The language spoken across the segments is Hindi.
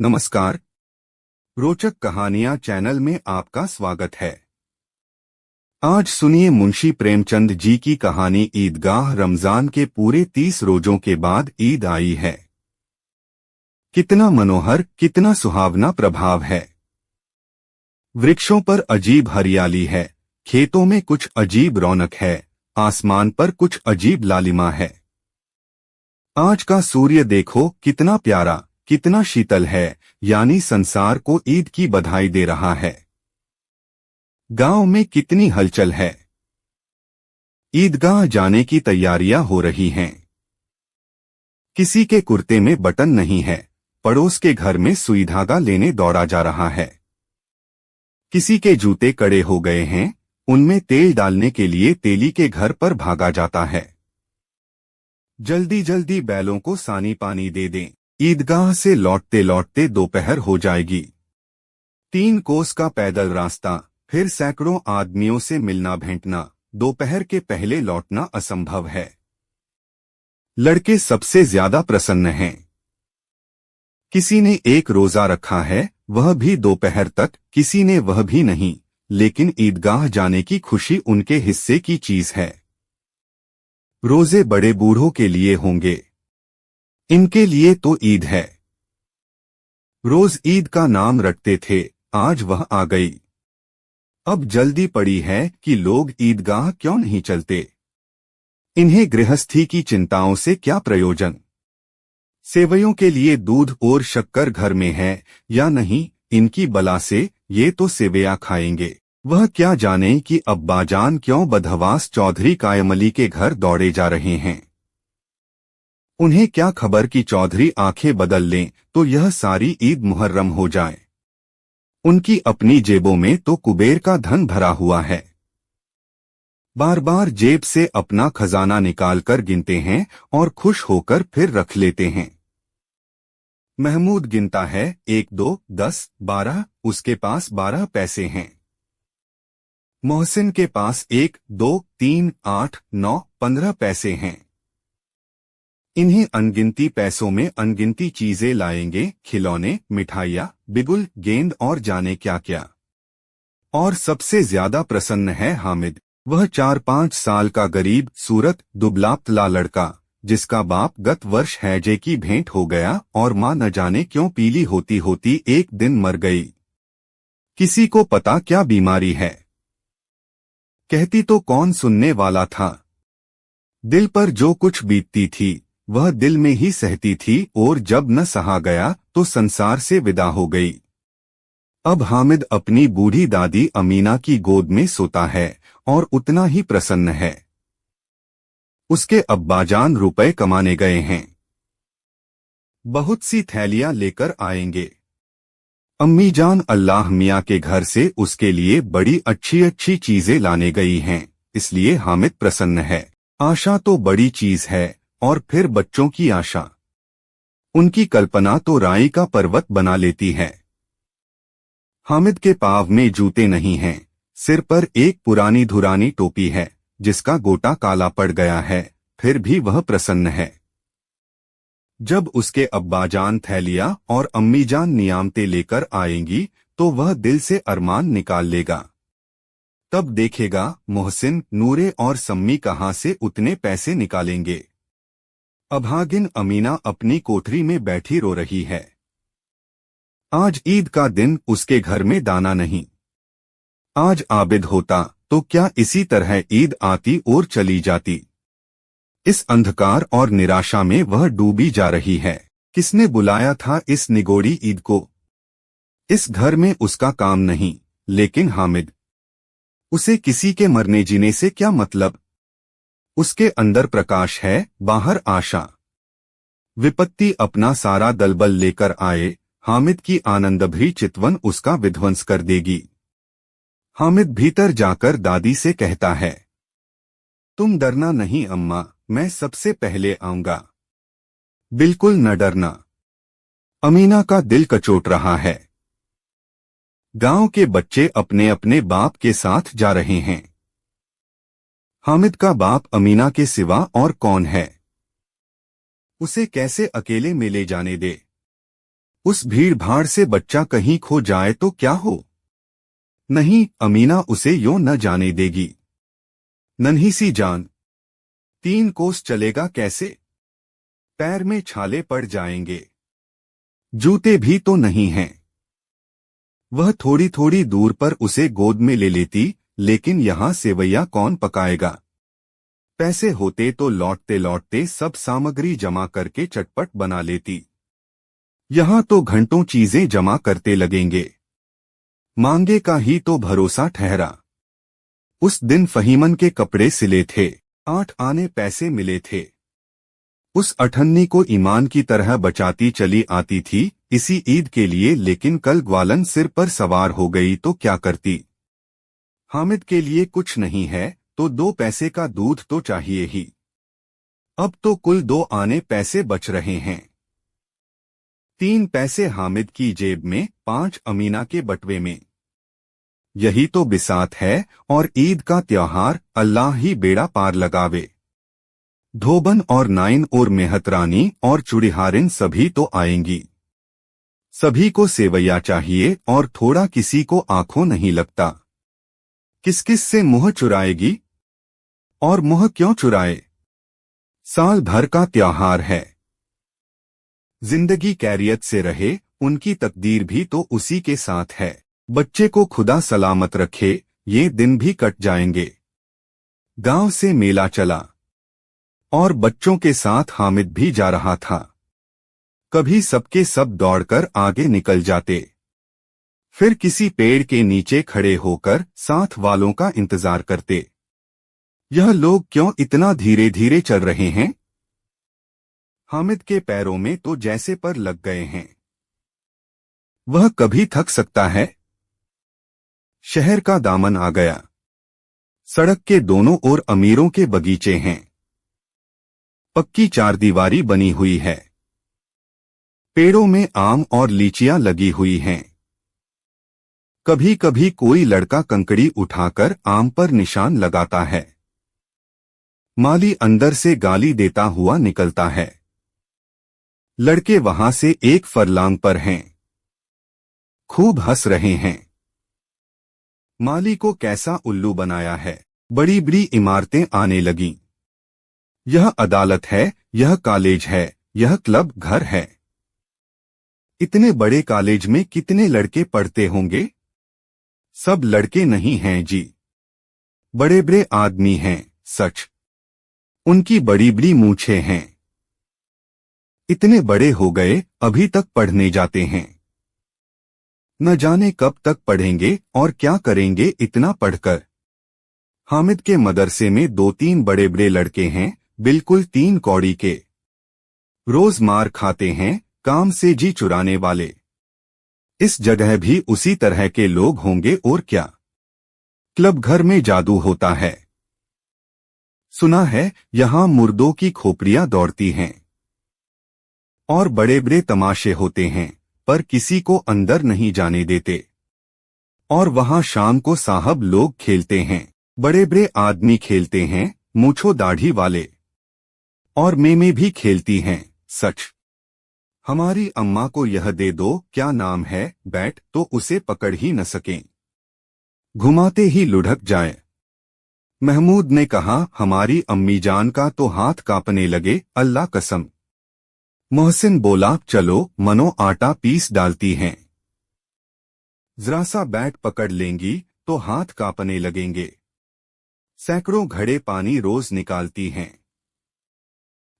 नमस्कार। रोचक कहानियां चैनल में आपका स्वागत है। आज सुनिए मुंशी प्रेमचंद जी की कहानी ईदगाह। रमजान के पूरे 30 रोजों के बाद ईद आई है। कितना मनोहर, कितना सुहावना प्रभाव है। वृक्षों पर अजीब हरियाली है, खेतों में कुछ अजीब रौनक है, आसमान पर कुछ अजीब लालिमा है। आज का सूर्य देखो कितना प्यारा, कितना शीतल है, यानी संसार को ईद की बधाई दे रहा है। गांव में कितनी हलचल है। ईदगाह जाने की तैयारियां हो रही हैं। किसी के कुर्ते में बटन नहीं है, पड़ोस के घर में सुई धागा लेने दौड़ा जा रहा है। किसी के जूते कड़े हो गए हैं, उनमें तेल डालने के लिए तेली के घर पर भागा जाता है। जल्दी जल्दी बैलों को सानी पानी दे दें, ईदगाह से लौटते लौटते दोपहर हो जाएगी। 3 कोस का पैदल रास्ता, फिर सैकड़ों आदमियों से मिलना भेंटना, दोपहर के पहले लौटना असंभव है। लड़के सबसे ज्यादा प्रसन्न हैं। किसी ने एक रोजा रखा है, वह भी दोपहर तक, किसी ने वह भी नहीं, लेकिन ईदगाह जाने की खुशी उनके हिस्से की चीज है। रोजे बड़े बूढ़ों के लिए होंगे, इनके लिए तो ईद है। रोज ईद का नाम रटते थे, आज वह आ गई। अब जल्दी पड़ी है कि लोग ईदगाह क्यों नहीं चलते। इन्हें गृहस्थी की चिंताओं से क्या प्रयोजन। सेवैयों के लिए दूध और शक्कर घर में है या नहीं, इनकी बला से ये तो सेवैयां खाएंगे। वह क्या जाने कि अब्बाजान क्यों बदहवास चौधरी कायमली के घर दौड़े जा रहे हैं। उन्हें क्या खबर कि चौधरी आंखें बदल लें तो यह सारी ईद मुहर्रम हो जाए। उनकी अपनी जेबों में तो कुबेर का धन भरा हुआ है। बार बार जेब से अपना खजाना निकालकर गिनते हैं और खुश होकर फिर रख लेते हैं। महमूद गिनता है, 1 2 10 12, उसके पास 12 पैसे हैं। मोहसिन के पास 1 2 3 8 9 15 पैसे हैं। इन्हें अनगिनती पैसों में अनगिनती चीजें लाएंगे, खिलौने, मिठाइयाँ, बिगुल, गेंद और जाने क्या क्या। और सबसे ज्यादा प्रसन्न है हामिद, वह 4-5 साल का गरीब सूरत दुबला-पतला लड़का, जिसका बाप गत वर्ष हैजे की भेंट हो गया और माँ न जाने क्यों पीली होती होती एक दिन मर गई। किसी को पता क्या बीमारी है। कहती तो कौन सुनने वाला था। दिल पर जो कुछ बीतती थी वह दिल में ही सहती थी और जब न सहा गया तो संसार से विदा हो गई। अब हामिद अपनी बूढ़ी दादी अमीना की गोद में सोता है और उतना ही प्रसन्न है। उसके अब्बाजान रुपए कमाने गए हैं। बहुत सी थैलियां लेकर आएंगे। अम्मी जान अल्लाह मियाँ के घर से उसके लिए बड़ी अच्छी अच्छी चीजें लाने गई हैं, इसलिए हामिद प्रसन्न है। आशा तो बड़ी चीज है, और फिर बच्चों की आशा। उनकी कल्पना तो राई का पर्वत बना लेती है। हामिद के पाँव में जूते नहीं हैं, सिर पर एक पुरानी धुरानी टोपी है जिसका गोटा काला पड़ गया है, फिर भी वह प्रसन्न है। जब उसके अब्बाजान थैलियां और अम्मीजान नियामतें लेकर आएंगी तो वह दिल से अरमान निकाल लेगा। तब देखेगा मोहसिन, नूरे और सम्मी कहां से उतने पैसे निकालेंगे। अभागिन अमीना अपनी कोठरी में बैठी रो रही है। आज ईद का दिन, उसके घर में दाना नहीं। आज आबिद होता तो क्या इसी तरह ईद आती और चली जाती। इस अंधकार और निराशा में वह डूबी जा रही है। किसने बुलाया था इस निगोड़ी ईद को। इस घर में उसका काम नहीं, लेकिन हामिद, उसे किसी के मरने जीने से क्या मतलब। उसके अंदर प्रकाश है, बाहर आशा। विपत्ति अपना सारा दलबल लेकर आए, हामिद की आनंदभरी चितवन उसका विध्वंस कर देगी। हामिद भीतर जाकर दादी से कहता है, तुम डरना नहीं अम्मा, मैं सबसे पहले आऊंगा। बिल्कुल न डरना। अमीना का दिल कचोट रहा है। गांव के बच्चे अपने अपने बाप के साथ जा रहे हैं। हामिद का बाप अमीना के सिवा और कौन है। उसे कैसे अकेले में ले जाने दे। उस भीड़ भाड़ से बच्चा कहीं खो जाए तो क्या हो? नहीं, अमीना उसे यूं न जाने देगी। नन्ही सी जान, 3 कोस चलेगा कैसे? पैर में छाले पड़ जाएंगे। जूते भी तो नहीं हैं। वह थोड़ी थोड़ी दूर पर उसे गोद में ले लेती, लेकिन यहाँ सेवैया कौन पकाएगा? पैसे होते तो लौटते लौटते सब सामग्री जमा करके चटपट बना लेती। यहाँ तो घंटों चीजें जमा करते लगेंगे। मांगे का ही तो भरोसा ठहरा। उस दिन फहीमन के कपड़े सिले थे, 8 आने पैसे मिले थे। उस अठन्नी को ईमान की तरह बचाती चली आती थी इसी ईद के लिए, लेकिन कल ग्वालन सिर पर सवार हो गई तो क्या करती? हामिद के लिए कुछ नहीं है तो 2 पैसे का दूध तो चाहिए ही। अब तो कुल 2 आने पैसे बच रहे हैं। 3 पैसे हामिद की जेब में, 5 अमीना के बटवे में। यही तो बिसात है, और ईद का त्योहार अल्लाह ही बेड़ा पार लगावे। धोबन और नाइन और मेहतरानी और चुड़िहारिन सभी तो आएंगी। सभी को सेवैया चाहिए और थोड़ा किसी को आंखों नहीं लगता। किस किस से मुंह चुराएगी? और मुंह क्यों चुराए? साल भर का त्योहार है। जिंदगी कैरियत से रहे, उनकी तकदीर भी तो उसी के साथ है। बच्चे को खुदा सलामत रखे, ये दिन भी कट जाएंगे। गांव से मेला चला और बच्चों के साथ हामिद भी जा रहा था। कभी सबके सब दौड़कर आगे निकल जाते, फिर किसी पेड़ के नीचे खड़े होकर साथ वालों का इंतजार करते। यह लोग क्यों इतना धीरे धीरे चल रहे हैं? हामिद के पैरों में तो जैसे पर लग गए हैं। वह कभी थक सकता है? शहर का दामन आ गया। सड़क के दोनों ओर अमीरों के बगीचे हैं। पक्की चारदीवारी बनी हुई है। पेड़ों में आम और लीचियां लगी हुई हैं। कभी कभी कोई लड़का कंकड़ी उठाकर आम पर निशान लगाता है। माली अंदर से गाली देता हुआ निकलता है। लड़के वहां से 1 फरलांग पर हैं। खूब हंस रहे हैं। माली को कैसा उल्लू बनाया है। बड़ी बड़ी इमारतें आने लगीं। यह अदालत है, यह कॉलेज है, यह क्लब घर है। इतने बड़े कॉलेज में कितने लड़के पढ़ते होंगे? सब लड़के नहीं हैं जी, बड़े बड़े आदमी हैं। सच, उनकी बड़ी बड़ी मूछें हैं। इतने बड़े हो गए, अभी तक पढ़ने जाते हैं। न जाने कब तक पढ़ेंगे और क्या करेंगे इतना पढ़कर। हामिद के मदरसे में 2-3 बड़े बड़े लड़के हैं, बिल्कुल 3 कौड़ी के। रोज मार खाते हैं, काम से जी चुराने वाले। इस जगह भी उसी तरह के लोग होंगे और क्या। क्लब घर में जादू होता है। सुना है यहां मुर्दों की खोपड़ियां दौड़ती हैं और बड़े बड़े तमाशे होते हैं, पर किसी को अंदर नहीं जाने देते। और वहां शाम को साहब लोग खेलते हैं। बड़े बड़े आदमी खेलते हैं, मूछो दाढ़ी वाले। और मेमे भी खेलती हैं। सच, हमारी अम्मा को यह दे दो, क्या नाम है, बैट, तो उसे पकड़ ही न सकें। घुमाते ही लुढ़क जाए। महमूद ने कहा, हमारी अम्मी जान का तो हाथ कांपने लगे, अल्लाह कसम। मोहसिन बोला, चलो मनो आटा पीस डालती हैं। जरा सा बैट पकड़ लेंगी तो हाथ कांपने लगेंगे। सैकड़ों घड़े पानी रोज निकालती हैं।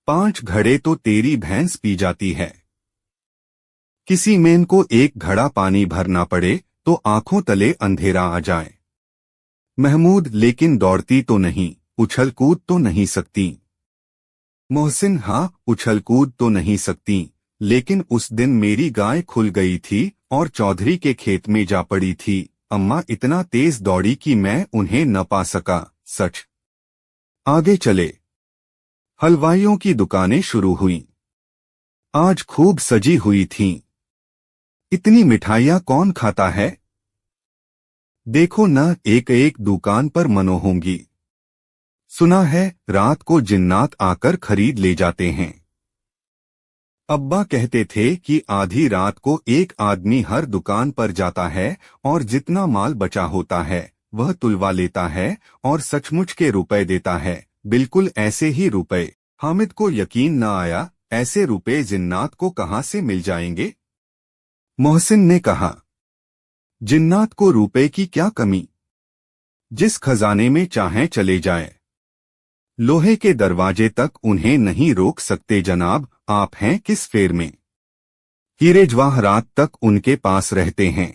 5 घड़े तो तेरी भैंस पी जाती है। किसी मेन को 1 घड़ा पानी भरना पड़े तो आंखों तले अंधेरा आ जाए। महमूद, लेकिन दौड़ती तो नहीं, उछल कूद तो नहीं सकती। मोहसिन, हाँ, उछल कूद तो नहीं सकती, लेकिन उस दिन मेरी गाय खुल गई थी और चौधरी के खेत में जा पड़ी थी। अम्मा इतना तेज दौड़ी कि मैं उन्हें न पा सका। सच। आगे चले। हलवाइयों की दुकानें शुरू हुईं। आज खूब सजी हुई थीं। इतनी मिठाइयाँ कौन खाता है? देखो न, एक एक दुकान पर मनो होंगी। सुना है रात को जिन्नात आकर खरीद ले जाते हैं। अब्बा कहते थे कि आधी रात को एक आदमी हर दुकान पर जाता है और जितना माल बचा होता है वह तुलवा लेता है और सचमुच के रुपए देता है। बिल्कुल ऐसे ही रुपए। हामिद को यकीन न आया, ऐसे रुपए जिन्नात को कहां से मिल जाएंगे? मोहसिन ने कहा, जिन्नात को रुपए की क्या कमी, जिस खजाने में चाहें चले जाएं। लोहे के दरवाजे तक उन्हें नहीं रोक सकते जनाब, आप हैं किस फेर में। हीरे जवाहरात तक उनके पास रहते हैं।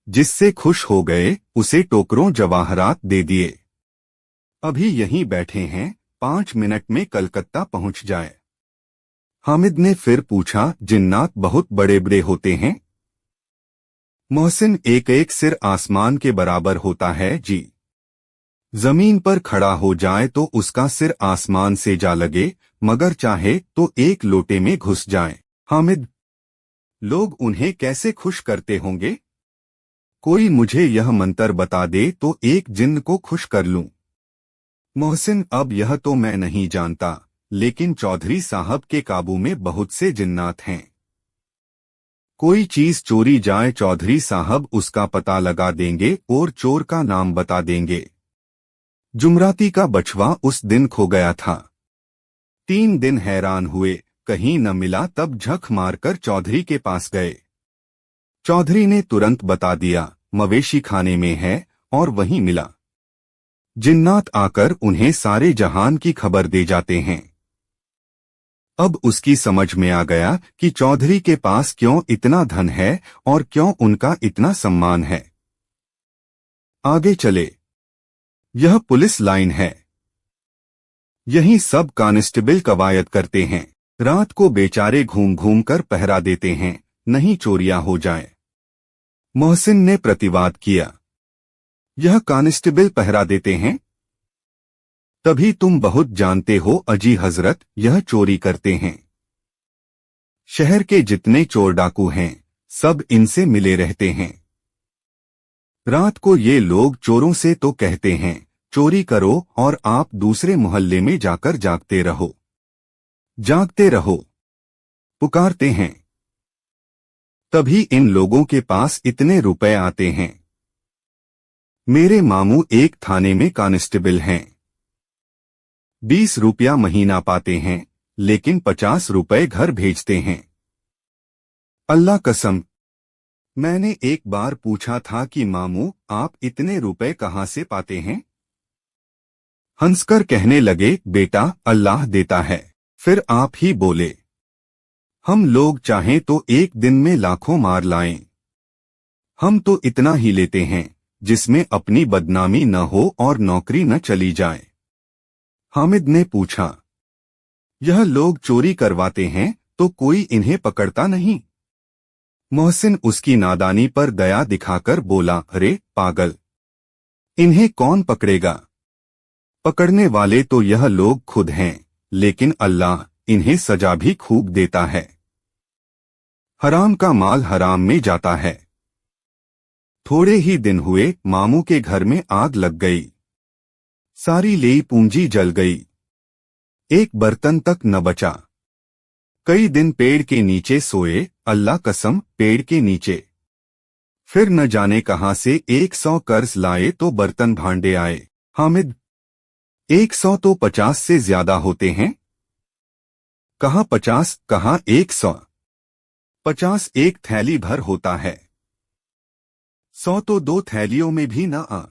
जिससे खुश हो गए उसे टोकरों जवाहरात दे दिए। अभी यहीं बैठे हैं, 5 मिनट में कलकत्ता पहुंच जाए। हामिद ने फिर पूछा, जिन्नात बहुत बड़े बड़े होते हैं? मोहसिन, एक एक सिर आसमान के बराबर होता है जी। जमीन पर खड़ा हो जाए तो उसका सिर आसमान से जा लगे, मगर चाहे तो एक लोटे में घुस जाए। हामिद, लोग उन्हें कैसे खुश करते होंगे? कोई मुझे यह मंत्र बता दे तो एक जिन्न को खुश कर लूं। मोहसिन, अब यह तो मैं नहीं जानता, लेकिन चौधरी साहब के काबू में बहुत से जिन्नात हैं। कोई चीज चोरी जाए, चौधरी साहब उसका पता लगा देंगे और चोर का नाम बता देंगे। जुमराती का बछवा उस दिन खो गया था। 3 दिन हैरान हुए, कहीं न मिला, तब झक मारकर चौधरी के पास गए। चौधरी ने तुरंत बता दिया, मवेशी खाने में है, और वहीं मिला। जिन्नात आकर उन्हें सारे जहान की खबर दे जाते हैं। अब उसकी समझ में आ गया कि चौधरी के पास क्यों इतना धन है और क्यों उनका इतना सम्मान है। आगे चले। यह पुलिस लाइन है। यहीं सब कांस्टेबल कवायद करते हैं। रात को बेचारे घूम घूम कर पहरा देते हैं, नहीं चोरियां हो जाए। मोहसिन ने प्रतिवाद किया, यह कांस्टेबल पहरा देते हैं? तभी तुम बहुत जानते हो अजी हजरत, यह चोरी करते हैं। शहर के जितने चोर डाकू हैं सब इनसे मिले रहते हैं। रात को ये लोग चोरों से तो कहते हैं चोरी करो, और आप दूसरे मोहल्ले में जाकर जागते रहो, जागते रहो, पुकारते हैं। तभी इन लोगों के पास इतने रुपए आते हैं। मेरे मामू एक थाने में कांस्टेबल हैं। 20 रुपया महीना पाते हैं, लेकिन 50 रुपए घर भेजते हैं। अल्लाह कसम, मैंने एक बार पूछा था कि मामू आप इतने रुपए कहां से पाते हैं? हंसकर कहने लगे, बेटा अल्लाह देता है। फिर आप ही बोले, हम लोग चाहें तो एक दिन में लाखों मार लाएं। हम तो इतना ही लेते हैं जिसमें अपनी बदनामी न हो और नौकरी न चली जाए। हामिद ने पूछा, यह लोग चोरी करवाते हैं तो कोई इन्हें पकड़ता नहीं? मोहसिन उसकी नादानी पर दया दिखाकर बोला, अरे पागल, इन्हें कौन पकड़ेगा? पकड़ने वाले तो यह लोग खुद हैं, लेकिन अल्लाह इन्हें सजा भी खूब देता है। हराम का माल हराम में जाता है। थोड़े ही दिन हुए, मामू के घर में आग लग गई। सारी लेई पूंजी जल गई। एक बर्तन तक न बचा। कई दिन पेड़ के नीचे सोए, अल्लाह कसम पेड़ के नीचे। फिर न जाने कहां से 100 कर्ज लाए तो बर्तन भांडे आए। हामिद, 100 तो 50 से ज्यादा होते हैं। कहाँ 50, कहाँ 100। 50 एक थैली भर होता है। 100 तो 2 थैलियों में भी न आ।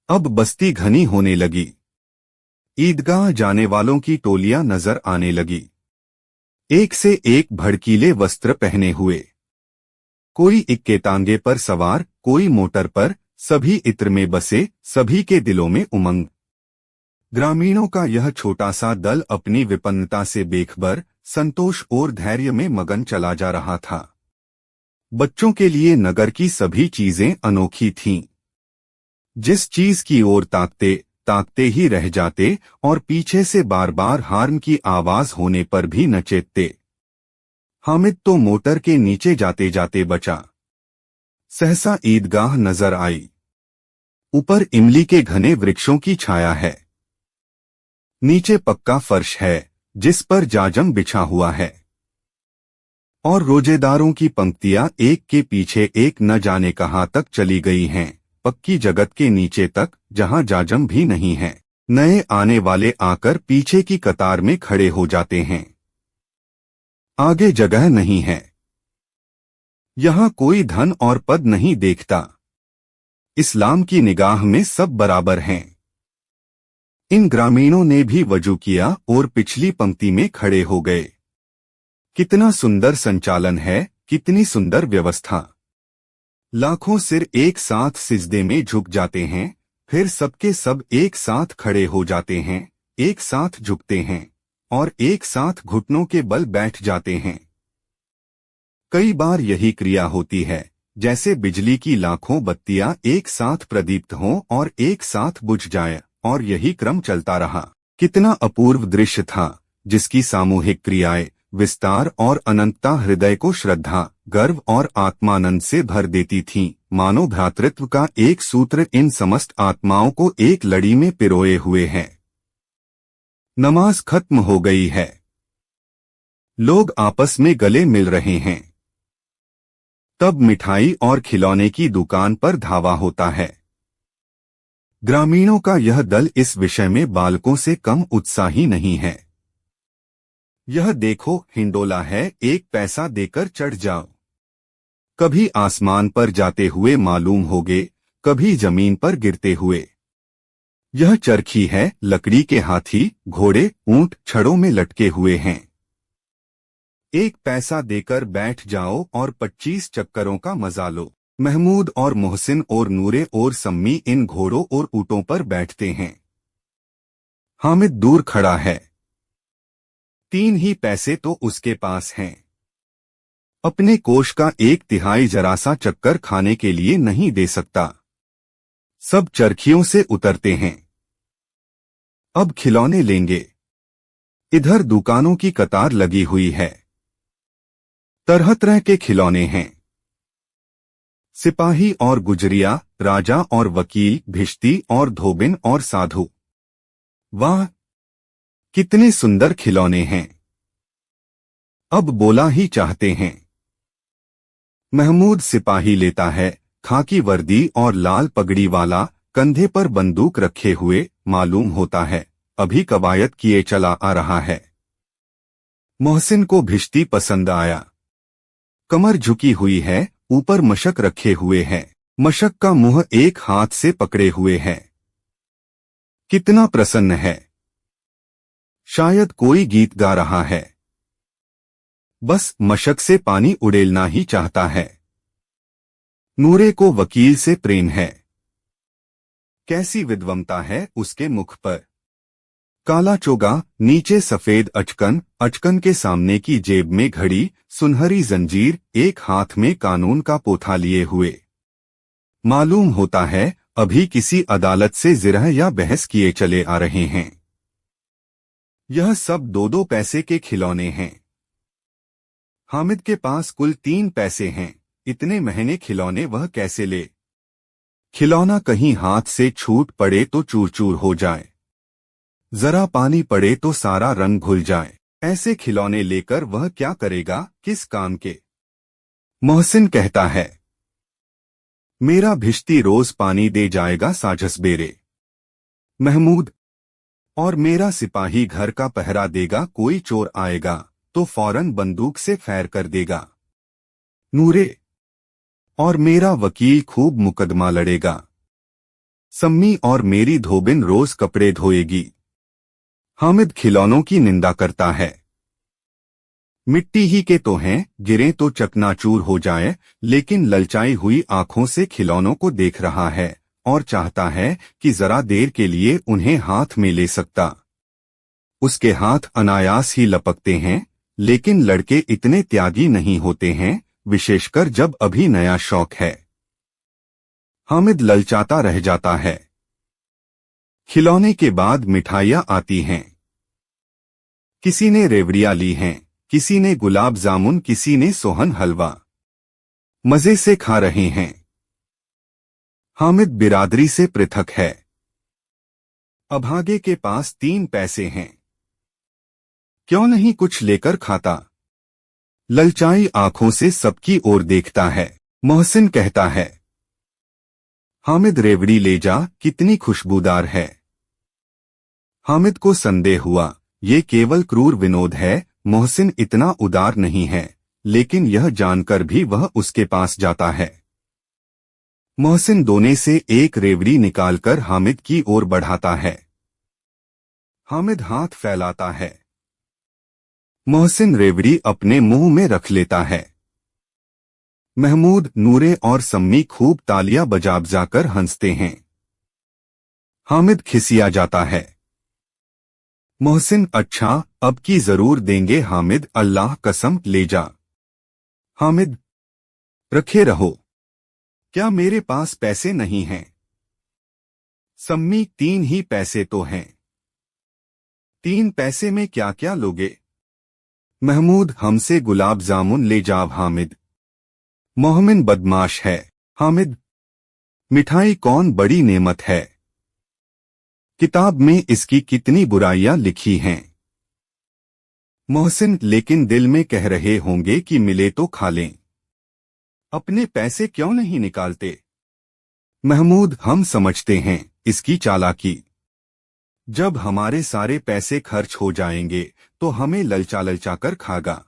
अब बस्ती घनी होने लगी। ईदगाह जाने वालों की टोलियां नजर आने लगी। एक से एक भड़कीले वस्त्र पहने हुए। कोई इक्के तांगे पर सवार, कोई मोटर पर, सभी इत्र में बसे, सभी के दिलों में उमंग। ग्रामीणों का यह छोटा सा दल अपनी विपन्नता से बेखबर, संतोष और धैर्य में मगन चला जा रहा था। बच्चों के लिए नगर की सभी चीजें अनोखी थीं। जिस चीज की ओर ताकते ताकते ही रह जाते और पीछे से बार बार हार्न की आवाज होने पर भी न चेतते। हामिद तो मोटर के नीचे जाते जाते बचा। सहसा ईदगाह नजर आई। ऊपर इमली के घने वृक्षों की छाया है। नीचे पक्का फर्श है, जिस पर जाजम बिछा हुआ है, और रोजेदारों की पंक्तियां एक के पीछे एक न जाने कहां तक चली गई हैं, पक्की जगत के नीचे तक, जहां जाजम भी नहीं है। नए आने वाले आकर पीछे की कतार में खड़े हो जाते हैं। आगे जगह नहीं है। यहां कोई धन और पद नहीं देखता। इस्लाम की निगाह में सब बराबर हैं। इन ग्रामीणों ने भी वजू किया और पिछली पंक्ति में खड़े हो गए। कितना सुंदर संचालन है, कितनी सुंदर व्यवस्था। लाखों सिर एक साथ सिजदे में झुक जाते हैं, फिर सबके सब एक साथ खड़े हो जाते हैं, एक साथ झुकते हैं और एक साथ घुटनों के बल बैठ जाते हैं। कई बार यही क्रिया होती है, जैसे बिजली की लाखों बत्तियां एक साथ प्रदीप्त हों और एक साथ बुझ जाए, और यही क्रम चलता रहा। कितना अपूर्व दृश्य था, जिसकी सामूहिक क्रियाएं, विस्तार और अनंतता हृदय को श्रद्धा, गर्व और आत्मानंद से भर देती थीं। मानो भ्रातृत्व का एक सूत्र इन समस्त आत्माओं को एक लड़ी में पिरोए हुए है। नमाज खत्म हो गई है। लोग आपस में गले मिल रहे हैं। तब मिठाई और खिलौने की दुकान पर धावा होता है। ग्रामीणों का यह दल इस विषय में बालकों से कम उत्साही नहीं है। यह देखो, हिंडोला है, एक पैसा देकर चढ़ जाओ। कभी आसमान पर जाते हुए मालूम होगे, कभी जमीन पर गिरते हुए। यह चरखी है, लकड़ी के हाथी, घोड़े, ऊंट छड़ों में लटके हुए हैं। एक पैसा देकर बैठ जाओ और 25 चक्करों का मजा लो। महमूद और मोहसिन और नूरे और सम्मी इन घोड़ों और ऊँटों पर बैठते हैं। हामिद दूर खड़ा है। 3 ही पैसे तो उसके पास हैं। अपने कोष का 1/3 जरा सा चक्कर खाने के लिए नहीं दे सकता। सब चरखियों से उतरते हैं। अब खिलौने लेंगे। इधर दुकानों की कतार लगी हुई है। तरह तरह के खिलौने हैं। सिपाही और गुजरिया, राजा और वकील, भिश्ती और धोबिन और साधु। वाह, कितने सुंदर खिलौने हैं। अब बोला ही चाहते हैं। महमूद सिपाही लेता है, खाकी वर्दी और लाल पगड़ी वाला, कंधे पर बंदूक रखे हुए, मालूम होता है अभी कवायद किए चला आ रहा है। मोहसिन को भिश्ती पसंद आया। कमर झुकी हुई है, ऊपर मशक रखे हुए है। मशक का मुंह एक हाथ से पकड़े हुए है। कितना प्रसन्न है। शायद कोई गीत गा रहा है। बस मशक से पानी उड़ेलना ही चाहता है। नूरे को वकील से प्रेम है। कैसी विद्वमता है उसके मुख पर। काला चोगा, नीचे सफेद अचकन, अचकन के सामने की जेब में घड़ी, सुनहरी जंजीर, एक हाथ में कानून का पोथा लिए हुए। मालूम होता है अभी किसी अदालत से जिरह या बहस किए चले आ रहे हैं। यह सब 2-2 पैसे के खिलौने हैं। हामिद के पास कुल 3 पैसे हैं। इतने महंगे खिलौने वह कैसे ले। खिलौना कहीं हाथ से छूट पड़े तो चूर चूर हो जाए, जरा पानी पड़े तो सारा रंग घुल जाए। ऐसे खिलौने लेकर वह क्या करेगा, किस काम के। मोहसिन कहता है, मेरा भिश्ती रोज पानी दे जाएगा साझस बेरे। महमूद, और मेरा सिपाही घर का पहरा देगा, कोई चोर आएगा तो फौरन बंदूक से फैर कर देगा। नूरे, और मेरा वकील खूब मुकदमा लड़ेगा। सम्मी, और मेरी धोबिन रोज कपड़े धोएगी। हामिद खिलौनों की निंदा करता है। मिट्टी ही के तो हैं, गिरे तो चकनाचूर हो जाए, लेकिन ललचाई हुई आंखों से खिलौनों को देख रहा है और चाहता है कि जरा देर के लिए उन्हें हाथ में ले सकता। उसके हाथ अनायास ही लपकते हैं, लेकिन लड़के इतने त्यागी नहीं होते हैं, विशेषकर जब अभी नया शौक है। हामिद ललचाता रह जाता है। खिलौने के बाद मिठाइयाँ आती हैं। किसी ने रेवड़ियाँ ली हैं, किसी ने गुलाब जामुन, किसी ने सोहन हलवा। मजे से खा रहे हैं। हामिद बिरादरी से पृथक है। अभागे के पास 3 पैसे हैं। क्यों नहीं कुछ लेकर खाता? ललचाई आंखों से सबकी ओर देखता है। मोहसिन कहता है, हामिद रेवड़ी ले जा, कितनी खुशबूदार है। हामिद को संदेह हुआ, ये केवल क्रूर विनोद है, मोहसिन इतना उदार नहीं है, लेकिन यह जानकर भी वह उसके पास जाता है। मोहसिन दोने से एक रेवड़ी निकालकर हामिद की ओर बढ़ाता है। हामिद हाथ फैलाता है। मोहसिन रेवड़ी अपने मुंह में रख लेता है। महमूद, नूरे और सम्मी खूब तालियां बजा-बजाकर हंसते हैं। हामिद खिसिया जाता है। मोहसिन, अच्छा, अब की जरूर देंगे हामिद, अल्लाह कसम, ले जा। हामिद, रखे रहो। क्या मेरे पास पैसे नहीं हैं? सम्मी, 3 ही पैसे तो हैं। 3 पैसे में क्या क्या लोगे? महमूद, हमसे गुलाब जामुन ले जाओ। हामिद, मोहमिन बदमाश है। हामिद, मिठाई कौन बड़ी नेमत है। किताब में इसकी कितनी बुराइयां लिखी हैं। मोहसिन, लेकिन दिल में कह रहे होंगे कि मिले तो खा लें। अपने पैसे क्यों नहीं निकालते? महमूद, हम समझते हैं इसकी चालाकी। जब हमारे सारे पैसे खर्च हो जाएंगे तो हमें ललचा ललचा कर खागा।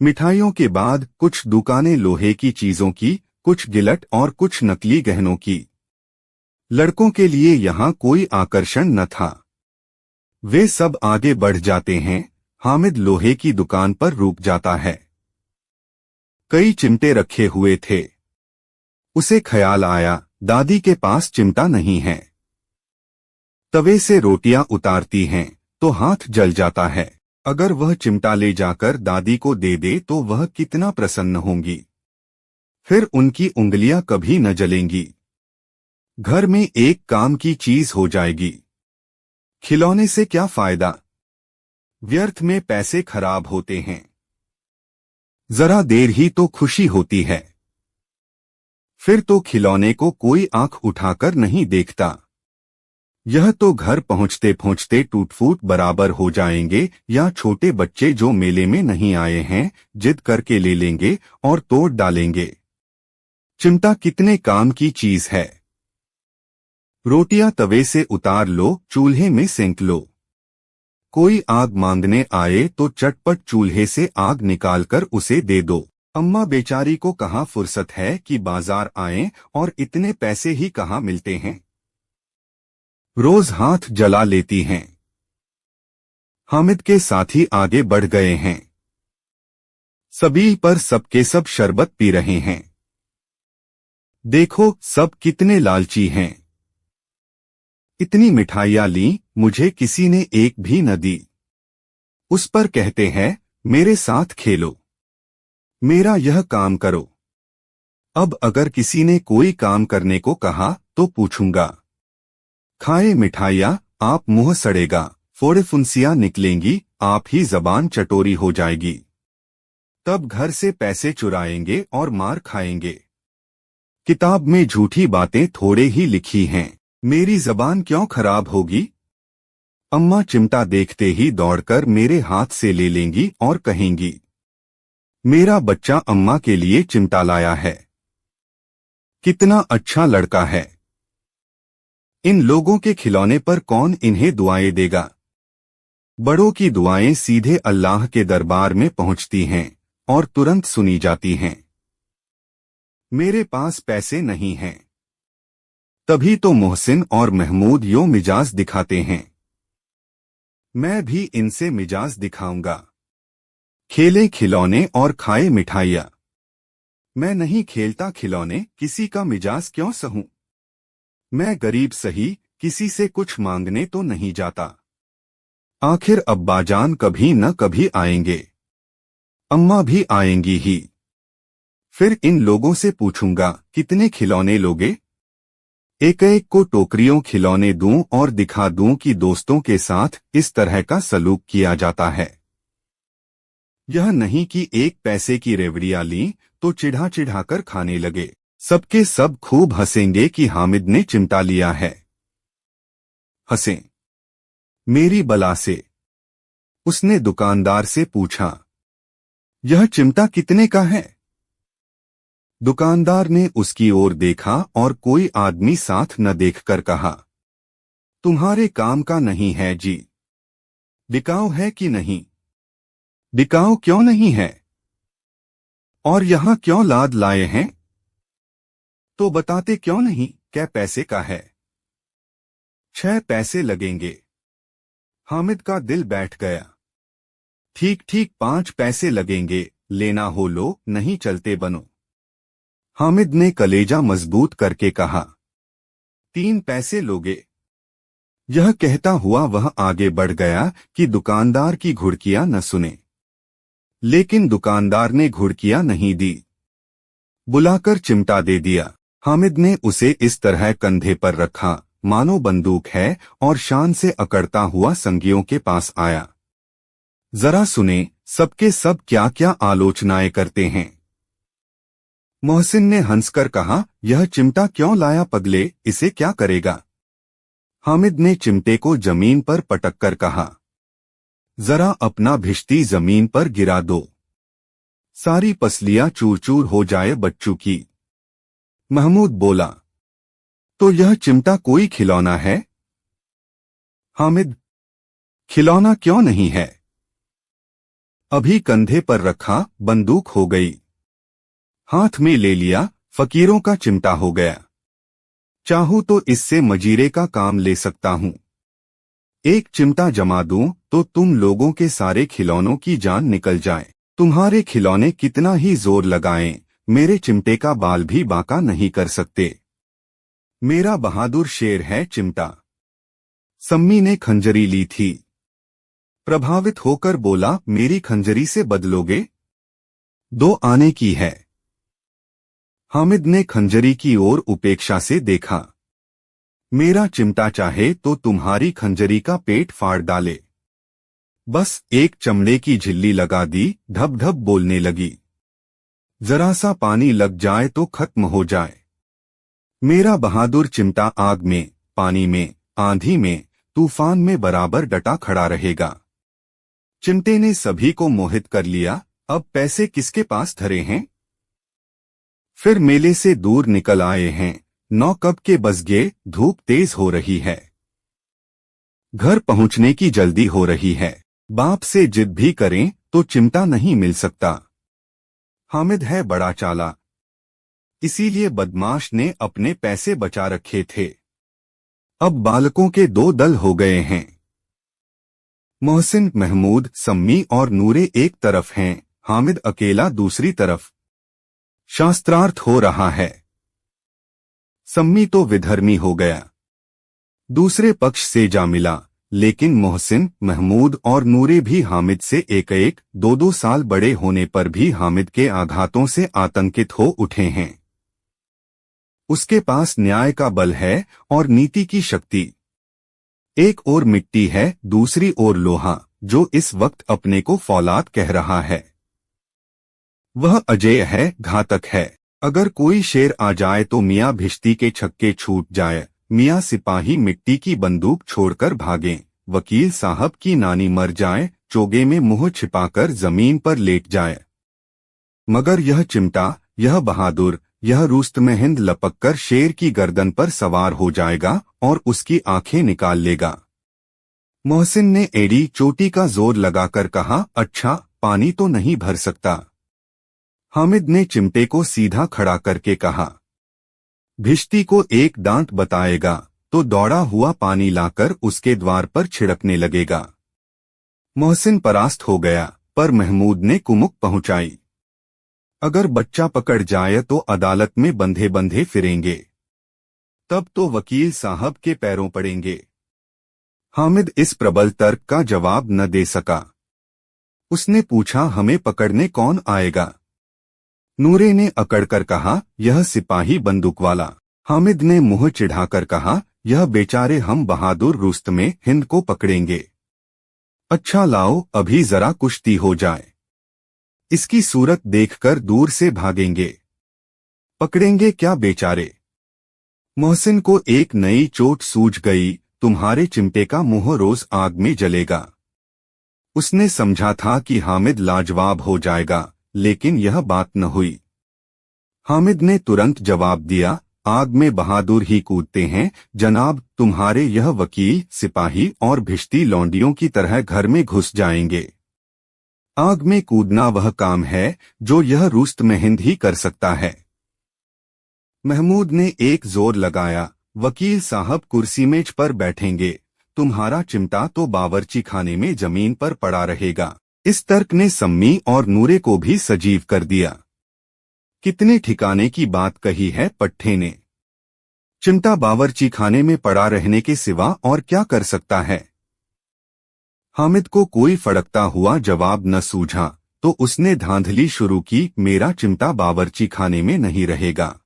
मिठाइयों के बाद कुछ दुकानें लोहे की चीजों की, कुछ गिलट और कुछ नकली गहनों की। लड़कों के लिए यहाँ कोई आकर्षण न था। वे सब आगे बढ़ जाते हैं। हामिद लोहे की दुकान पर रुक जाता है। कई चिमटे रखे हुए थे। उसे ख्याल आया, दादी के पास चिमटा नहीं है। तवे से रोटियां उतारती हैं तो हाथ जल जाता है। अगर वह चिमटा ले जाकर दादी को दे दे तो वह कितना प्रसन्न होंगी। फिर उनकी उंगलियां कभी न जलेंगी। घर में एक काम की चीज हो जाएगी। खिलौने से क्या फायदा? व्यर्थ में पैसे खराब होते हैं। जरा देर ही तो खुशी होती है। फिर तो खिलौने को कोई आंख उठाकर नहीं देखता। यह तो घर पहुंचते पहुंचते टूट-फूट बराबर हो जाएंगे, या छोटे बच्चे जो मेले में नहीं आए हैं जिद करके ले लेंगे और तोड़ डालेंगे। चिमटा कितने काम की चीज है। रोटियां तवे से उतार लो, चूल्हे में सेंक लो। कोई आग मांगने आए तो चटपट चूल्हे से आग निकालकर उसे दे दो। अम्मा बेचारी को कहाँ फुर्सत है कि बाजार आएं, और इतने पैसे ही कहाँ मिलते हैं। रोज हाथ जला लेती हैं। हामिद के साथी आगे बढ़ गए हैं। सभी पर सबके सब शरबत पी रहे हैं। देखो सब कितने लालची हैं। इतनी मिठाइयां ली, मुझे किसी ने एक भी न दी। उस पर कहते हैं, मेरे साथ खेलो, मेरा यह काम करो। अब अगर किसी ने कोई काम करने को कहा तो पूछूंगा। खाए मिठाइयां, आप मुंह सड़ेगा, फोड़े फुंसियां निकलेंगी, आप ही जबान चटोरी हो जाएगी। तब घर से पैसे चुराएंगे और मार खाएंगे। किताब में झूठी बातें थोड़े ही लिखी हैं, मेरी जबान क्यों खराब होगी। अम्मा चिमटा देखते ही दौड़कर मेरे हाथ से ले लेंगी और कहेंगी, मेरा बच्चा अम्मा के लिए चिमटा लाया है। कितना अच्छा लड़का है। इन लोगों के खिलौने पर कौन इन्हें दुआएं देगा। बड़ों की दुआएं सीधे अल्लाह के दरबार में पहुंचती हैं और तुरंत सुनी जाती हैं। मेरे पास पैसे नहीं हैं। तभी तो मोहसिन और महमूद यो मिजाज दिखाते हैं। मैं भी इनसे मिजाज दिखाऊंगा। खेले खिलौने और खाए मिठाइयां। मैं नहीं खेलता खिलौने, किसी का मिजाज क्यों सहूं। मैं गरीब सही, किसी से कुछ मांगने तो नहीं जाता। आखिर अब्बाजान कभी न कभी आएंगे, अम्मा भी आएंगी ही। फिर इन लोगों से पूछूंगा, कितने खिलौने लोगे। एक एक को टोकरियों खिलौने दूं और दिखा दूं कि दोस्तों के साथ इस तरह का सलूक किया जाता है। यह नहीं कि एक पैसे की रेवड़ियां ली तो चिढ़ा चिढ़ाकर खाने लगे। सबके सब खूब हंसेंगे कि हामिद ने चिमटा लिया है। हंसें मेरी बला से। उसने दुकानदार से पूछा, यह चिमटा कितने का है? दुकानदार ने उसकी ओर देखा और कोई आदमी साथ न देखकर कहा, तुम्हारे काम का नहीं है जी। बिकाऊ है कि नहीं? बिकाऊ क्यों नहीं है? और यहां क्यों लाद लाए हैं? तो बताते क्यों नहीं, क्या पैसे का है? 6 पैसे लगेंगे। हामिद का दिल बैठ गया। ठीक ठीक 5 पैसे लगेंगे, लेना हो लो, नहीं चलते बनो। हामिद ने कलेजा मजबूत करके कहा, 3 पैसे लोगे? यह कहता हुआ वह आगे बढ़ गया कि दुकानदार की घुड़कियां न सुने। लेकिन दुकानदार ने घुड़कियां नहीं दी। बुलाकर चिमटा दे दिया। हामिद ने उसे इस तरह कंधे पर रखा मानो बंदूक है और शान से अकड़ता हुआ संगियों के पास आया। जरा सुने, सबके सब क्या क्या आलोचनाएं करते हैं। मोहसिन ने हंसकर कहा, यह चिमटा क्यों लाया पगले, इसे क्या करेगा? हामिद ने चिमटे को जमीन पर पटक कर कहा, जरा अपना भिश्ती जमीन पर गिरा दो, सारी पसलियां चूर चूर हो जाए बच्चों की। महमूद बोला, तो यह चिमटा कोई खिलौना है? हामिद, खिलौना क्यों नहीं है? अभी कंधे पर रखा बंदूक हो गई, हाथ में ले लिया फकीरों का चिमटा हो गया। चाहूं तो इससे मजीरे का काम ले सकता हूं। एक चिमटा जमा दूं तो तुम लोगों के सारे खिलौनों की जान निकल जाए। तुम्हारे खिलौने कितना ही जोर लगाएं, मेरे चिमटे का बाल भी बांका नहीं कर सकते। मेरा बहादुर शेर है चिमटा। सम्मी ने खंजरी ली थी। प्रभावित होकर बोला, मेरी खंजरी से बदलोगे? 2 आने की है। हामिद ने खंजरी की ओर उपेक्षा से देखा। मेरा चिमटा चाहे तो तुम्हारी खंजरी का पेट फाड़ डाले। बस एक चमड़े की झिल्ली लगा दी, ढब ढब बोलने लगी। जरा सा पानी लग जाए तो खत्म हो जाए। मेरा बहादुर चिमटा आग में, पानी में, आंधी में, तूफान में बराबर डटा खड़ा रहेगा। चिमटे ने सभी को मोहित कर लिया। अब पैसे किसके पास धरे हैं? फिर मेले से दूर निकल आए हैं। 9 कब के बज गए, धूप तेज हो रही है। घर पहुंचने की जल्दी हो रही है। बाप से जिद भी करें तो चिमटा नहीं मिल सकता। हामिद है बड़ा चालाक, इसीलिए बदमाश ने अपने पैसे बचा रखे थे। अब बालकों के 2 दल हो गए हैं। मोहसिन, महमूद, सम्मी और नूरे एक तरफ हैं, हामिद अकेला दूसरी तरफ। शास्त्रार्थ हो रहा है। सम्मी तो विधर्मी हो गया, दूसरे पक्ष से जा मिला, लेकिन मोहसिन, महमूद और नूरे भी हामिद से 1-1, 2-2 साल बड़े होने पर भी हामिद के आघातों से आतंकित हो उठे हैं। उसके पास न्याय का बल है और नीति की शक्ति। एक ओर मिट्टी है, दूसरी ओर लोहा, जो इस वक्त अपने को फौलाद कह रहा है। वह अजेय है, घातक है। अगर कोई शेर आ जाए तो मियाँ भिश्ती के छक्के छूट जाए, मियाँ सिपाही मिट्टी की बंदूक छोड़कर भागें, वकील साहब की नानी मर जाए, चोगे में मुंह छिपाकर जमीन पर लेट जाए। मगर यह चिमटा, यह बहादुर, यह रुस्तमे हिंद लपककर शेर की गर्दन पर सवार हो जाएगा और उसकी आंखें निकाल लेगा। मोहसिन ने एड़ी चोटी का जोर लगाकर कहा, अच्छा, पानी तो नहीं भर सकता। हामिद ने चिमटे को सीधा खड़ा करके कहा, भिश्ती को एक डांट बताएगा तो दौड़ा हुआ पानी लाकर उसके द्वार पर छिड़कने लगेगा। मोहसिन परास्त हो गया, पर महमूद ने कुमुक पहुंचाई। अगर बच्चा पकड़ जाए तो अदालत में बंधे बंधे फिरेंगे, तब तो वकील साहब के पैरों पड़ेंगे। हामिद इस प्रबल तर्क का जवाब न दे सका। उसने पूछा, हमें पकड़ने कौन आएगा? नूरे ने अकड़कर कहा, यह सिपाही बंदूक वाला। हामिद ने मुंह चिढ़ाकर कहा, यह बेचारे हम बहादुर रुस्तमे हिंद को पकड़ेंगे। अच्छा लाओ, अभी जरा कुश्ती हो जाए, इसकी सूरत देखकर दूर से भागेंगे। पकड़ेंगे क्या बेचारे? मोहसिन को एक नई चोट सूझ गई, तुम्हारे चिमटे का मुंह रोज आग में जलेगा। उसने समझा था कि हामिद लाजवाब हो जाएगा, लेकिन यह बात न हुई। हामिद ने तुरंत जवाब दिया, आग में बहादुर ही कूदते हैं जनाब, तुम्हारे यह वकील, सिपाही और भिश्ती लौंडियों की तरह घर में घुस जाएंगे। आग में कूदना वह काम है जो यह रुस्तमेहिंद ही कर सकता है। महमूद ने एक जोर लगाया, वकील साहब कुर्सी मेज पर बैठेंगे, तुम्हारा चिमटा तो बावर्ची खाने में जमीन पर पड़ा रहेगा। इस तर्क ने सम्मी और नूरे को भी सजीव कर दिया। कितने ठिकाने की बात कही है पट्टे ने। चिमटा बावर्ची खाने में पड़ा रहने के सिवा और क्या कर सकता है। हामिद को कोई फड़कता हुआ जवाब न सूझा, तो उसने धांधली शुरू की, मेरा चिमटा बावर्ची खाने में नहीं रहेगा।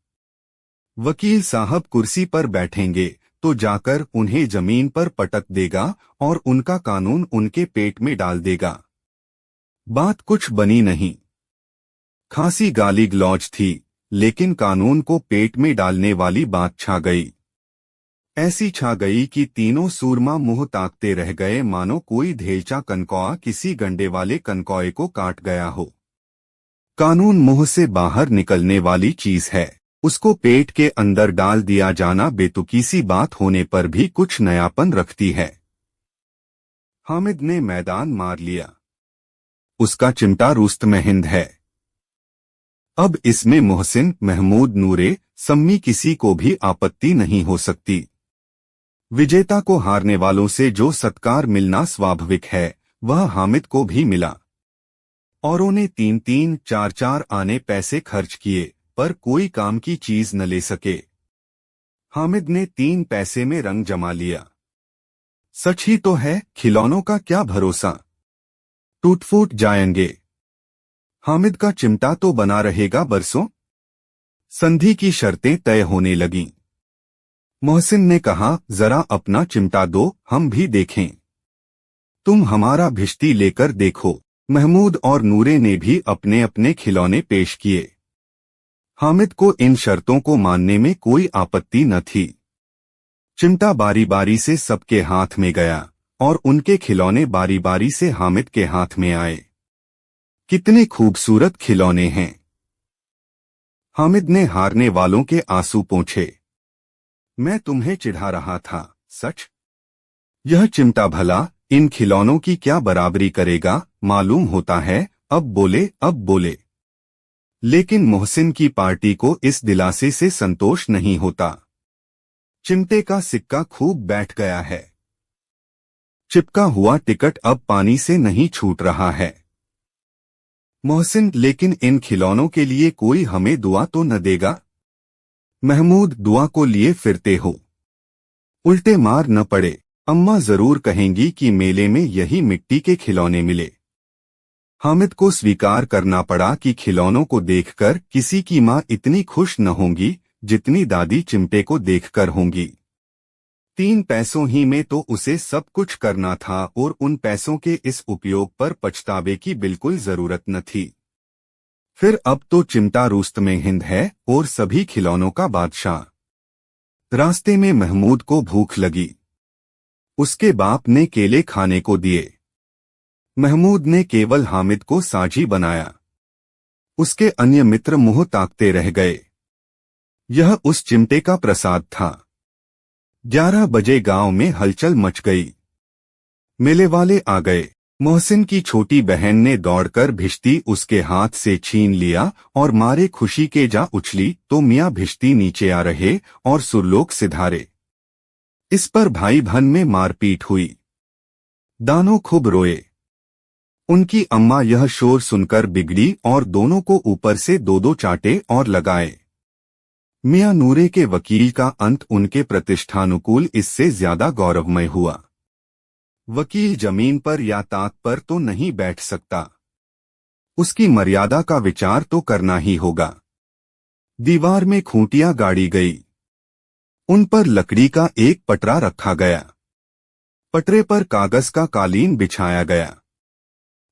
वकील साहब कुर्सी पर बैठेंगे तो जाकर उन्हें जमीन पर पटक देगा और उनका कानून उनके पेट में डाल देगा। बात कुछ बनी नहीं। खासी गाली गलौज थी, लेकिन कानून को पेट में डालने वाली बात छा गई। ऐसी छा गई कि तीनों सूरमा मुंह ताकते रह गए, मानो कोई धेलचा कनकौआ किसी गंडे वाले कनकौए को काट गया हो। कानून मुंह से बाहर निकलने वाली चीज है, उसको पेट के अंदर डाल दिया जाना बेतुकी सी बात होने पर भी कुछ नयापन रखती है। हामिद ने मैदान मार लिया। उसका चिमटा रुस्तमेहिंद है। अब इसमें मोहसिन, महमूद, नूरे, सम्मी किसी को भी आपत्ति नहीं हो सकती। विजेता को हारने वालों से जो सत्कार मिलना स्वाभाविक है, वह हामिद को भी मिला। औरों ने 3-3, 4-4 आने पैसे खर्च किए, पर कोई काम की चीज न ले सके। हामिद ने 3 पैसे में रंग जमा लिया। सच ही तो है, खिलौनों का क्या भरोसा, टूट फूट जाएंगे। हामिद का चिमटा तो बना रहेगा बरसों। संधि की शर्तें तय होने लगीं। मोहसिन ने कहा, जरा अपना चिमटा दो, हम भी देखें। तुम हमारा भिश्ती लेकर देखो। महमूद और नूरे ने भी अपने अपने खिलौने पेश किए। हामिद को इन शर्तों को मानने में कोई आपत्ति न थी। चिमटा बारी बारी से सबके हाथ में गया और उनके खिलौने बारी बारी से हामिद के हाथ में आए। कितने खूबसूरत खिलौने हैं। हामिद ने हारने वालों के आंसू पोंछे। मैं तुम्हें चिढ़ा रहा था, सच। यह चिमटा भला इन खिलौनों की क्या बराबरी करेगा, मालूम होता है। अब बोले। लेकिन मोहसिन की पार्टी को इस दिलासे से संतोष नहीं होता। चिमटे का सिक्का खूब बैठ गया है। चिपका हुआ टिकट अब पानी से नहीं छूट रहा है। मोहसिन, लेकिन इन खिलौनों के लिए कोई हमें दुआ तो न देगा। महमूद, दुआ को लिए फिरते हो, उल्टे मार न पड़े। अम्मा जरूर कहेंगी कि मेले में यही मिट्टी के खिलौने मिले। हामिद को स्वीकार करना पड़ा कि खिलौनों को देखकर किसी की माँ इतनी खुश न होंगी जितनी दादी चिमटे को देखकर होंगी। 3 पैसों ही में तो उसे सब कुछ करना था और उन पैसों के इस उपयोग पर पछतावे की बिल्कुल जरूरत न थी। फिर अब तो चिमटा रुस्तमेहिंद है और सभी खिलौनों का बादशाह। रास्ते में महमूद को भूख लगी। उसके बाप ने केले खाने को दिए। महमूद ने केवल हामिद को साझी बनाया। उसके अन्य मित्र मुंह ताकते रह गए। यह उस चिमटे का प्रसाद था। 11 बजे गांव में हलचल मच गई। मेले वाले आ गए। मोहसिन की छोटी बहन ने दौड़कर भिश्ती उसके हाथ से छीन लिया और मारे खुशी के जा उछली तो मियाँ भिश्ती नीचे आ रहे और सुरलोक सिधारे। इस पर भाई बहन में मारपीट हुई। दानो खूब रोए। उनकी अम्मा यह शोर सुनकर बिगड़ी और दोनों को ऊपर से 2-2 चाटे और लगाए। मियाँ नूरे के वकील का अंत उनके प्रतिष्ठानुकूल इससे ज्यादा गौरवमय हुआ। वकील जमीन पर या ताक पर तो नहीं बैठ सकता। उसकी मर्यादा का विचार तो करना ही होगा। दीवार में खूंटियां गाड़ी गई। उन पर लकड़ी का एक पटरा रखा गया। पटरे पर कागज का कालीन बिछाया गया।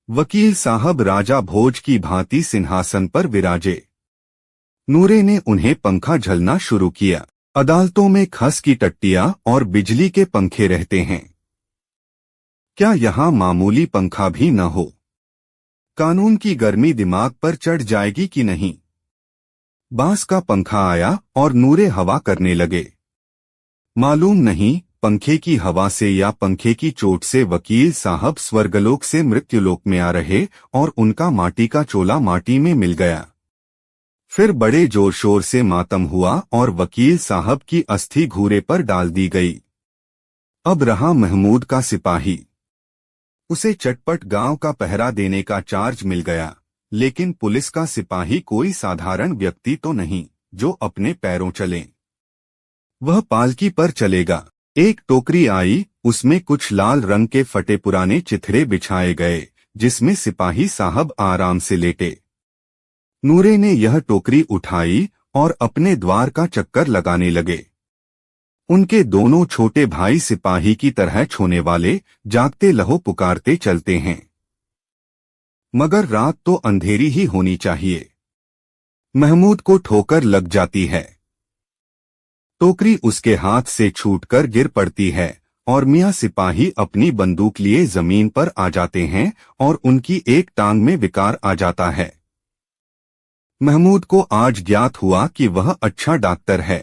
वकील साहब राजा भोज की भांति सिंहासन पर विराजे। नूरे ने उन्हें पंखा झलना शुरू किया। अदालतों में खस की टट्टियां और बिजली के पंखे रहते हैं। क्या यहाँ मामूली पंखा भी न हो? कानून की गर्मी दिमाग पर चढ़ जाएगी कि नहीं? बांस का पंखा आया और नूरे हवा करने लगे। मालूम नहीं पंखे की हवा से या पंखे की चोट से वकील साहब स्वर्गलोक से मृत्युलोक में आ रहे और उनका माटी का चोला माटी में मिल गया। फिर बड़े जोर शोर से मातम हुआ और वकील साहब की अस्थि घूरे पर डाल दी गई। अब रहा महमूद का सिपाही। उसे चटपट गांव का पहरा देने का चार्ज मिल गया, लेकिन पुलिस का सिपाही कोई साधारण व्यक्ति तो नहीं जो अपने पैरों चले। वह पालकी पर चलेगा। एक टोकरी आई, उसमें कुछ लाल रंग के फटे पुराने चिथड़े बिछाए गए, जिसमें सिपाही साहब आराम से लेटे। नूरे ने यह टोकरी उठाई और अपने द्वार का चक्कर लगाने लगे। उनके दोनों छोटे भाई सिपाही की तरह छोने वाले, जागते लहो पुकारते चलते हैं। मगर रात तो अंधेरी ही होनी चाहिए। महमूद को ठोकर लग जाती है। टोकरी उसके हाथ से छूटकर गिर पड़ती है और मियां सिपाही अपनी बंदूक लिए जमीन पर आ जाते हैं और उनकी एक टांग में विकार आ जाता है। महमूद को आज ज्ञात हुआ कि वह अच्छा डॉक्टर है।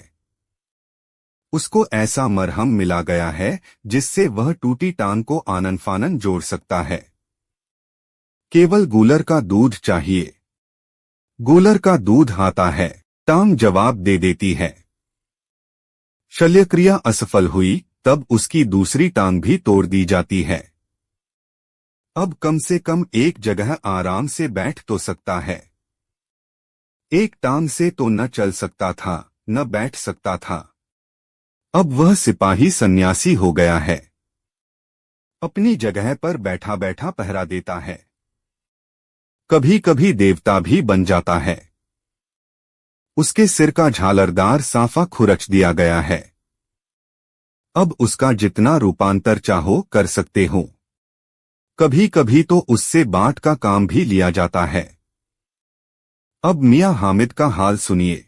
उसको ऐसा मरहम मिला गया है जिससे वह टूटी टांग को आनन फानन जोड़ सकता है। केवल गूलर का दूध चाहिए। गूलर का दूध आता है, टांग जवाब दे देती है। शल्यक्रिया असफल हुई तब उसकी दूसरी टांग भी तोड़ दी जाती है। अब कम से कम एक जगह आराम से बैठ तो सकता है। एक टांग से तो न चल सकता था, न बैठ सकता था। अब वह सिपाही सन्यासी हो गया है। अपनी जगह पर बैठा बैठा पहरा देता है। कभी कभी देवता भी बन जाता है। उसके सिर का झालरदार साफा खुरच दिया गया है। अब उसका जितना रूपांतर चाहो कर सकते हो। कभी कभी तो उससे बाट का काम भी लिया जाता है। अब मियां हामिद का हाल सुनिए।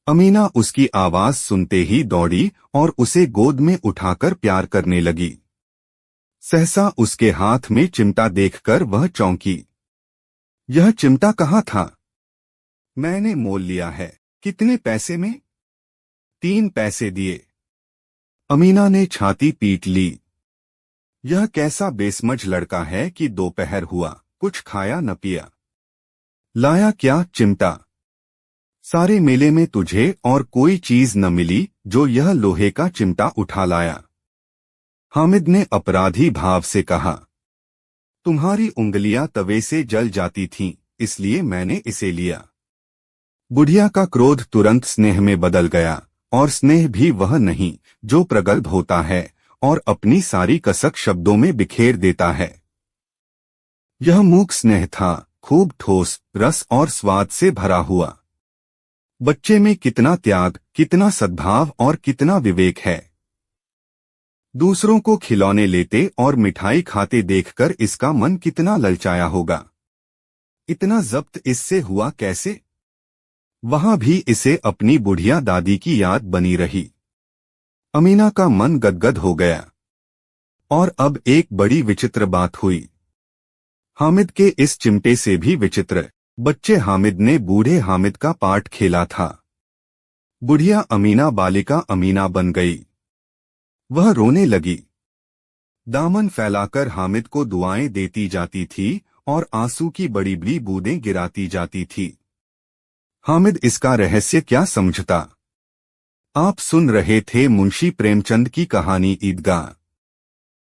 अमीना उसकी आवाज सुनते ही दौड़ी और उसे गोद में उठाकर प्यार करने लगी। सहसा उसके हाथ में चिमटा देखकर वह चौंकी। यह चिमटा कहाँ था? मैंने मोल लिया है। कितने पैसे में? 3 पैसे दिए। अमीना ने छाती पीट ली। यह कैसा बेसमझ लड़का है कि दोपहर हुआ, कुछ खाया न पिया। लाया क्या चिमटा? सारे मेले में तुझे और कोई चीज न मिली जो यह लोहे का चिमटा उठा लाया। हामिद ने अपराधी भाव से कहा, तुम्हारी उंगलियां तवे से जल जाती थीं, इसलिए मैंने इसे लिया। बुढ़िया का क्रोध तुरंत स्नेह में बदल गया, और स्नेह भी वह नहीं जो प्रगल्भ होता है और अपनी सारी कसक शब्दों में बिखेर देता है। यह मूक स्नेह था, खूब ठोस, रस और स्वाद से भरा हुआ। बच्चे में कितना त्याग, कितना सद्भाव और कितना विवेक है। दूसरों को खिलौने लेते और मिठाई खाते देखकर इसका मन कितना ललचाया होगा। इतना जब्त इससे हुआ कैसे? वहां भी इसे अपनी बुढ़िया दादी की याद बनी रही। अमीना का मन गदगद हो गया। और अब एक बड़ी विचित्र बात हुई। हामिद के इस चिमटे से भी विचित्र। बच्चे हामिद ने बूढ़े हामिद का पार्ट खेला था। बुढ़िया अमीना बालिका अमीना बन गई। वह रोने लगी। दामन फैलाकर हामिद को दुआएं देती जाती थी और आंसू की बड़ी बड़ी बूंदें गिराती जाती थी। हामिद इसका रहस्य क्या समझता? आप सुन रहे थे मुंशी प्रेमचंद की कहानी ईदगाह।